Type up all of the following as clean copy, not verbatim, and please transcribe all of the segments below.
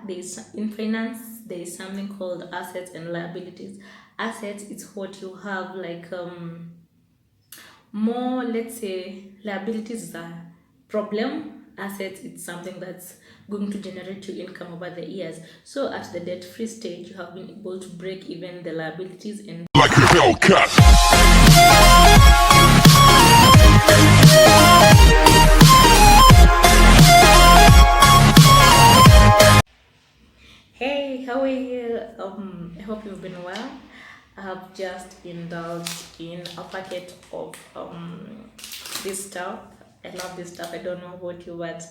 in finance there is something called assets and liabilities. Assets is what you have, like more, let's say liabilities is a problem. Assets, it's something that's going to generate you income over the years. So at the debt free stage, you have been able to break even the liabilities and like a Hellcat. hey, how are you? I hope you've been well. I have just indulged in a packet of this stuff. I love this stuff. I don't know about you, but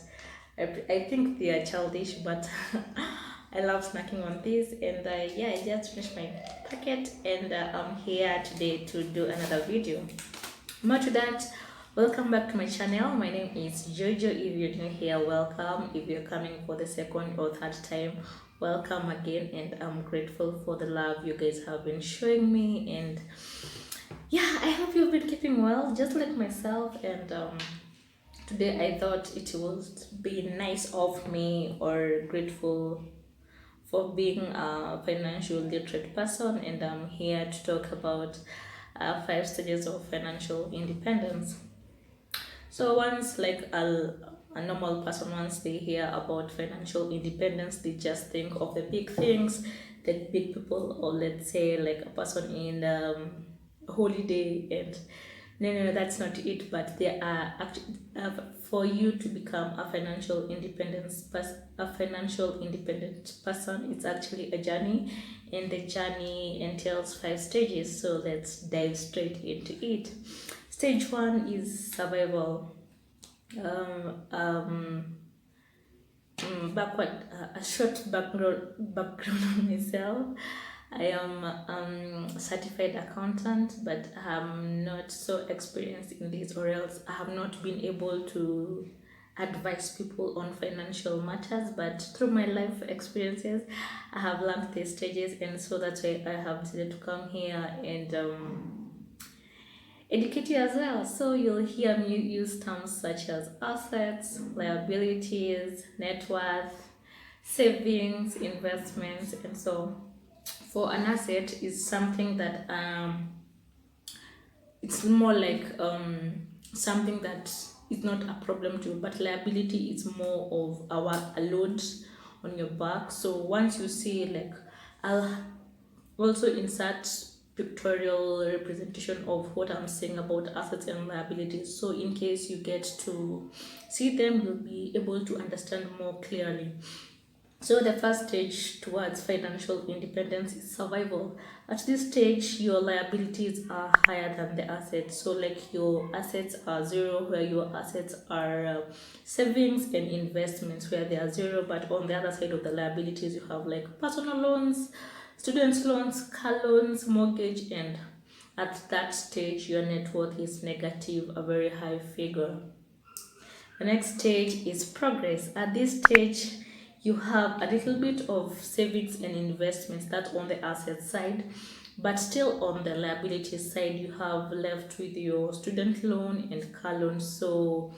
I think they are childish, but I love snacking on this. And yeah, I just finished my packet, and I'm here today to do another video. More to that, welcome back to my channel. My name is Jojo. If you're new here, welcome. If you're coming for the second or third time, welcome again. And I'm grateful for the love you guys have been showing me. And yeah, I hope you've been keeping well, just like myself. And today I thought it would be nice of me, or grateful for being a financial literate person, and I'm here to talk about 5 stages of financial independence. So once, like a normal person, once they hear about financial independence, they just think of the big things, the big people, or let's say like a person in holiday. And no, that's not it. But there are actually, for you to become a financial independent person, it's actually a journey, and the journey entails 5 stages. So let's dive straight into it. Stage one is survival. Um, um, Backward, a short background on myself. I am certified accountant, but I'm not so experienced in this, or else I have not been able to advise people on financial matters. But through my life experiences, I have learned these stages, and so that's why I have decided to come here and educate you as well. So you'll hear me use terms such as assets, liabilities, net worth, savings, investments, and so. For an asset is something that it's more like something that is not a problem to you, but liability is more of a load on your back. So once you see, like, I'll also insert pictorial representation of what I'm saying about assets and liabilities, so in case you get to see them, you'll be able to understand more clearly. So the first stage towards financial independence is survival. At this stage, your liabilities are higher than the assets. So like your assets are zero, where your assets are savings and investments, where they are zero. But on the other side of the liabilities, you have like personal loans, students loans, car loans, mortgage, and at that stage, your net worth is negative, a very high figure. The next stage is progress. At this stage, you have a little bit of savings and investments, that's on the asset side, but still on the liability side, you have left with your student loan and car loan. So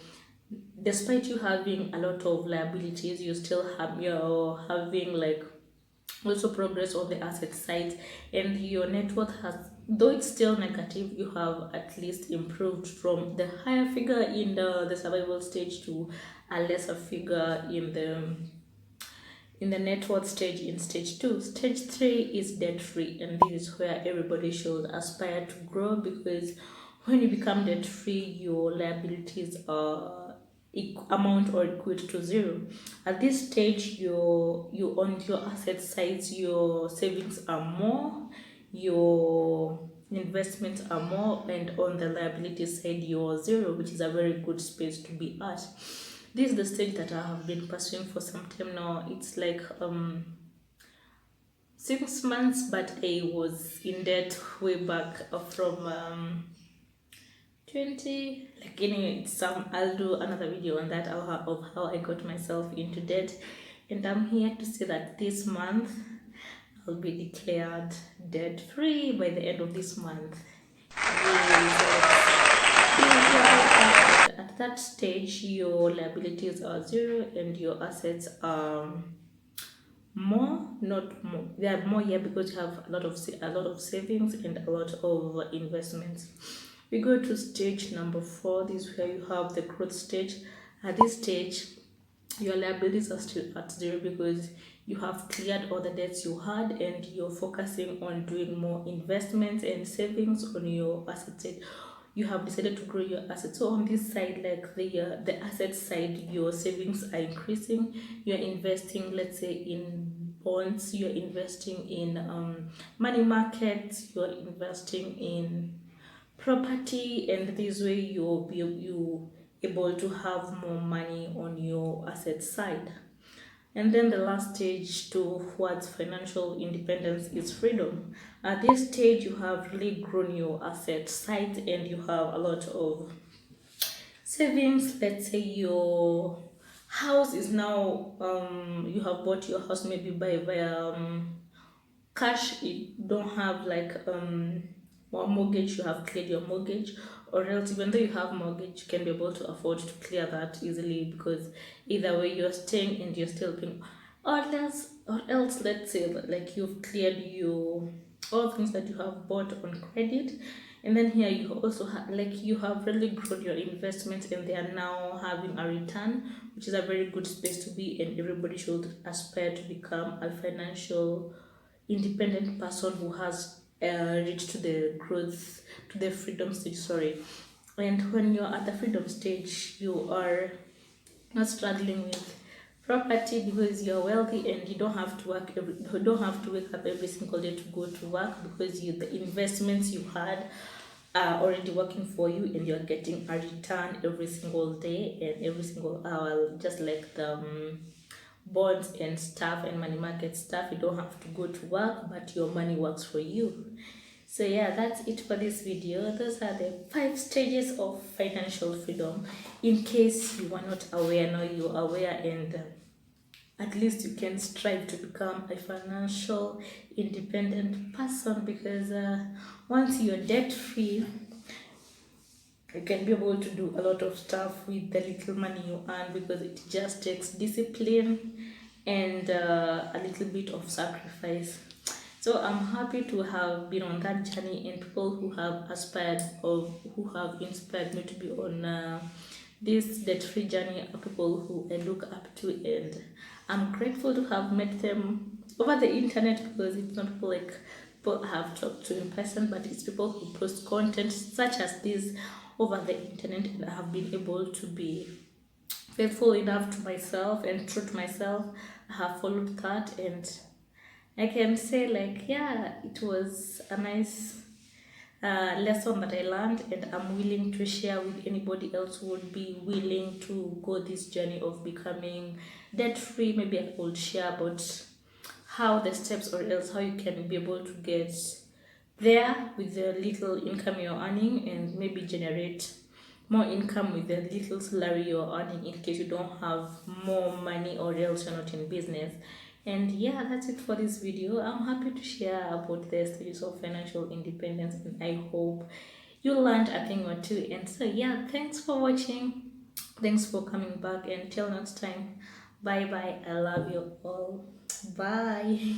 despite you having a lot of liabilities, you're having like also progress on the asset side, and your net worth has, though it's still negative, you have at least improved from the higher figure in the survival stage to a lesser figure in the net worth stage in stage 2. Stage 3 is debt free, and this is where everybody should aspire to grow, because when you become debt free, your liabilities are amount or equate to zero. At this stage, you on your asset side, your savings are more, your investments are more, and on the liability side, you're zero, which is a very good space to be at. This is the stage that I have been pursuing for some time now. It's like 6 months, but I was in debt way back from 20, like, anyway, it's I'll do another video on that, of how I got myself into debt. And I'm here to say that this month I'll be declared debt free by the end of this month. At that stage, your liabilities are zero and your assets are more, not more. They are more here because you have a lot of savings and a lot of investments. We go to stage number four. This is where you have the growth stage. At this stage, your liabilities are still at zero because you have cleared all the debts you had and you're focusing on doing more investments and savings on your asset side. You have decided to grow your assets. So on this side, like the asset side, your savings are increasing. You're investing, let's say, in bonds. You're investing in money markets. You're investing in property, and this way you able to have more money on your asset side. And then the last stage towards financial independence is freedom. At this stage, you have really grown your asset side and you have a lot of savings. Let's say your house is now you have bought your house maybe by via cash. You don't have like or mortgage. You have cleared your mortgage, or else even though you have mortgage, you can be able to afford to clear that easily because either way you're staying and you're still paying. Or else let's say that, like, you've cleared your all things that you have bought on credit, and then here you also have, like, you have really grown your investments and they are now having a return, which is a very good space to be, and everybody should aspire to become a financial independent person who has reached to the growth, to the freedom stage, sorry. And when you're at the freedom stage, you are not struggling with property because you're wealthy and you don't have to you don't have to wake up every single day to go to work because the investments you had are already working for you and you're getting a return every single day and every single hour, just like the bonds and stuff and money market stuff. You don't have to go to work, but your money works for you. So yeah, that's it for this video. Those are the 5 stages of financial freedom. In case you are not aware, now you are aware, and at least you can strive to become a financial independent person because once you're debt free, you can be able to do a lot of stuff with the little money you earn because it just takes discipline and a little bit of sacrifice. So I'm happy to have been on that journey, and people who have aspired or who have inspired me to be on this debt-free journey are people who I look up to, and I'm grateful to have met them over the internet because it's not people like people I have talked to in person, but it's people who post content such as this over the internet, and I have been able to be faithful enough to myself and true to myself. I have followed that, and I can say, like, yeah, it was a nice lesson that I learned, and I'm willing to share with anybody else who would be willing to go this journey of becoming debt free. Maybe I could share about how the steps, or else how you can be able to get there with the little income you're earning and maybe generate more income with the little salary you're earning in case you don't have more money or else you're not in business. And yeah, that's it for this video. I'm happy to share about the stages of financial independence, and I hope you learned a thing or two. And so yeah, thanks for watching, thanks for coming back, and till next time, bye bye. I love you all. Bye.